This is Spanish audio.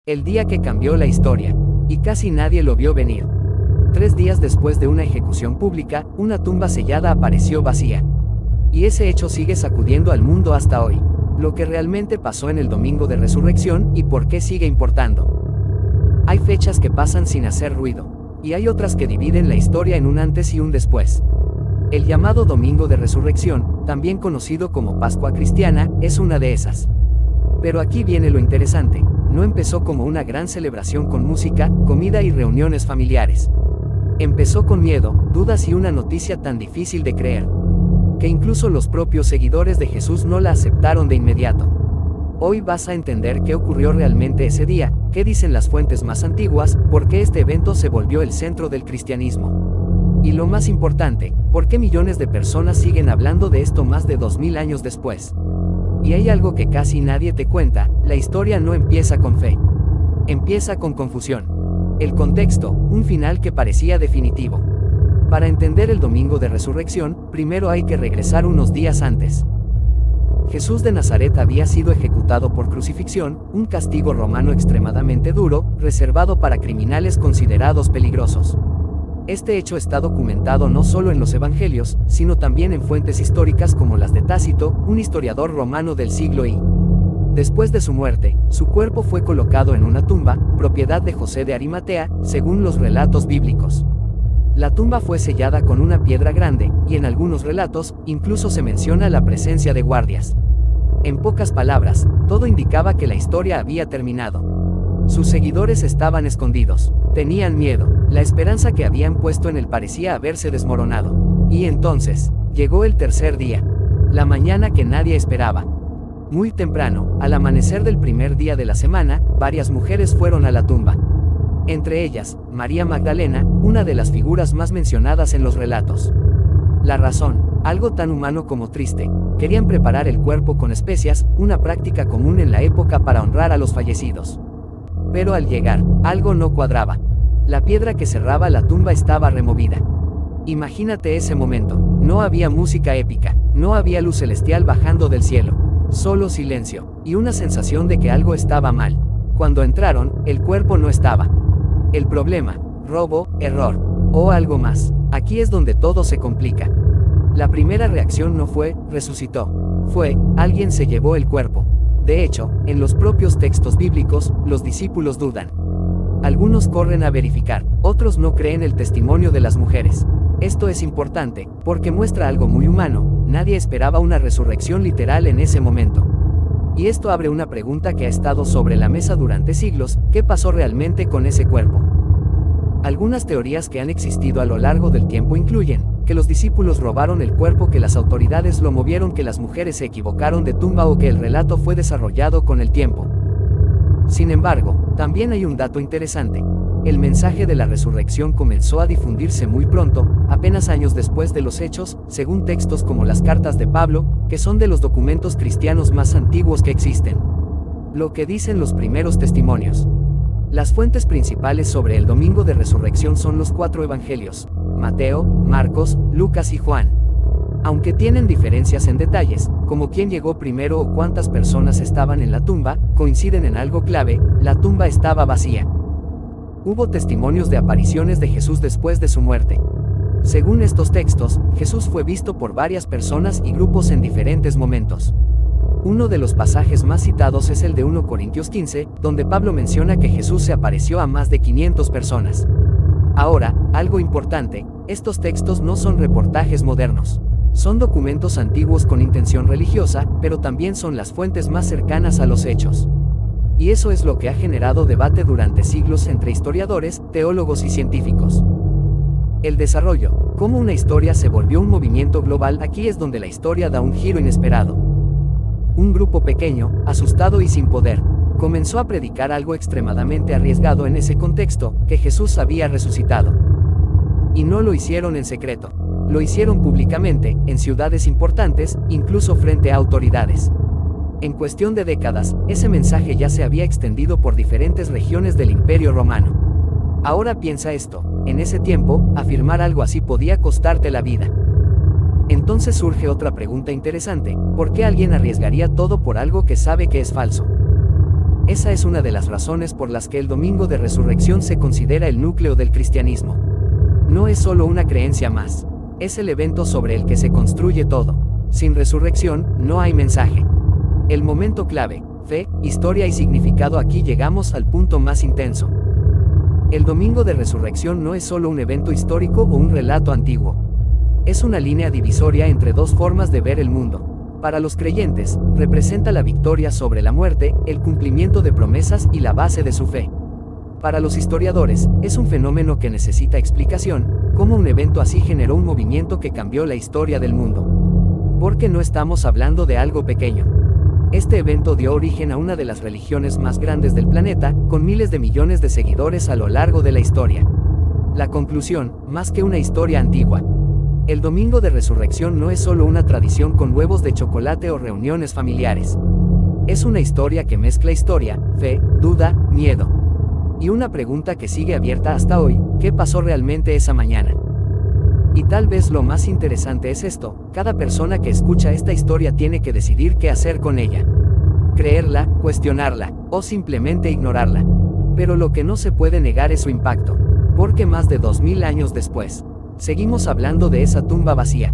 El día que cambió la historia. Y casi nadie lo vio venir. 3 días después de una ejecución pública, una tumba sellada apareció vacía. Y ese hecho sigue sacudiendo al mundo hasta hoy. Lo que realmente pasó en el domingo de resurrección y por qué sigue importando. Hay fechas que pasan sin hacer ruido. Y hay otras que dividen la historia en un antes y un después. El llamado Domingo de Resurrección, también conocido como Pascua Cristiana, es una de esas. Pero aquí viene lo interesante. No empezó como una gran celebración con música, comida y reuniones familiares. Empezó con miedo, dudas y una noticia tan difícil de creer, que incluso los propios seguidores de Jesús no la aceptaron de inmediato. Hoy vas a entender qué ocurrió realmente ese día, qué dicen las fuentes más antiguas, por qué este evento se volvió el centro del cristianismo. Y lo más importante, por qué millones de personas siguen hablando de esto más de 2000 años después. Y hay algo que casi nadie te cuenta, la historia no empieza con fe. Empieza con confusión. El contexto, un final que parecía definitivo. Para entender el Domingo de Resurrección, primero hay que regresar unos días antes. Jesús de Nazaret había sido ejecutado por crucifixión, un castigo romano extremadamente duro, reservado para criminales considerados peligrosos. Este hecho está documentado no solo en los evangelios, sino también en fuentes históricas como las de Tácito, un historiador romano del siglo I. Después de su muerte, su cuerpo fue colocado en una tumba, propiedad de José de Arimatea, según los relatos bíblicos. La tumba fue sellada con una piedra grande, y en algunos relatos, incluso se menciona la presencia de guardias. En pocas palabras, todo indicaba que la historia había terminado. Sus seguidores estaban escondidos, tenían miedo, la esperanza que habían puesto en él parecía haberse desmoronado. Y entonces, llegó el tercer día. La mañana que nadie esperaba. Muy temprano, al amanecer del primer día de la semana, varias mujeres fueron a la tumba. Entre ellas, María Magdalena, una de las figuras más mencionadas en los relatos. La razón, algo tan humano como triste, querían preparar el cuerpo con especias, una práctica común en la época para honrar a los fallecidos. Pero al llegar, algo no cuadraba. La piedra que cerraba la tumba estaba removida. Imagínate ese momento, no había música épica, no había luz celestial bajando del cielo, solo silencio, y una sensación de que algo estaba mal. Cuando entraron, el cuerpo no estaba. El problema, robo, error, o algo más. Aquí es donde todo se complica. La primera reacción no fue, resucitó. Fue, alguien se llevó el cuerpo. De hecho, en los propios textos bíblicos, los discípulos dudan. Algunos corren a verificar, otros no creen el testimonio de las mujeres. Esto es importante, porque muestra algo muy humano, nadie esperaba una resurrección literal en ese momento. Y esto abre una pregunta que ha estado sobre la mesa durante siglos, ¿qué pasó realmente con ese cuerpo? Algunas teorías que han existido a lo largo del tiempo incluyen, que los discípulos robaron el cuerpo, que las autoridades lo movieron, que las mujeres se equivocaron de tumba o que el relato fue desarrollado con el tiempo. Sin embargo, también hay un dato interesante. El mensaje de la resurrección comenzó a difundirse muy pronto, apenas años después de los hechos, según textos como las cartas de Pablo, que son de los documentos cristianos más antiguos que existen. Lo que dicen los primeros testimonios. Las fuentes principales sobre el Domingo de Resurrección son los 4 evangelios: Mateo, Marcos, Lucas y Juan. Aunque tienen diferencias en detalles, como quién llegó primero o cuántas personas estaban en la tumba, coinciden en algo clave: la tumba estaba vacía. Hubo testimonios de apariciones de Jesús después de su muerte. Según estos textos, Jesús fue visto por varias personas y grupos en diferentes momentos. Uno de los pasajes más citados es el de 1 Corintios 15, donde Pablo menciona que Jesús se apareció a más de 500 personas. Ahora, algo importante, estos textos no son reportajes modernos. Son documentos antiguos con intención religiosa, pero también son las fuentes más cercanas a los hechos. Y eso es lo que ha generado debate durante siglos entre historiadores, teólogos y científicos. El desarrollo, cómo una historia se volvió un movimiento global, aquí es donde la historia da un giro inesperado. Un grupo pequeño, asustado y sin poder, comenzó a predicar algo extremadamente arriesgado en ese contexto, que Jesús había resucitado. Y no lo hicieron en secreto. Lo hicieron públicamente, en ciudades importantes, incluso frente a autoridades. En cuestión de décadas, ese mensaje ya se había extendido por diferentes regiones del Imperio Romano. Ahora piensa esto, en ese tiempo, afirmar algo así podía costarte la vida. Entonces surge otra pregunta interesante: ¿por qué alguien arriesgaría todo por algo que sabe que es falso? Esa es una de las razones por las que el Domingo de Resurrección se considera el núcleo del cristianismo. No es solo una creencia más, es el evento sobre el que se construye todo. Sin resurrección, no hay mensaje. El momento clave, fe, historia y significado. Aquí llegamos al punto más intenso. El Domingo de Resurrección no es solo un evento histórico o un relato antiguo. Es una línea divisoria entre dos formas de ver el mundo. Para los creyentes, representa la victoria sobre la muerte, el cumplimiento de promesas y la base de su fe. Para los historiadores, es un fenómeno que necesita explicación, cómo un evento así generó un movimiento que cambió la historia del mundo. Porque no estamos hablando de algo pequeño. Este evento dio origen a una de las religiones más grandes del planeta, con miles de millones de seguidores a lo largo de la historia. La conclusión, más que una historia antigua. El Domingo de Resurrección no es solo una tradición con huevos de chocolate o reuniones familiares. Es una historia que mezcla historia, fe, duda, miedo. Y una pregunta que sigue abierta hasta hoy: ¿qué pasó realmente esa mañana? Y tal vez lo más interesante es esto: cada persona que escucha esta historia tiene que decidir qué hacer con ella. Creerla, cuestionarla, o simplemente ignorarla. Pero lo que no se puede negar es su impacto. Porque más de 2000 años después, seguimos hablando de esa tumba vacía.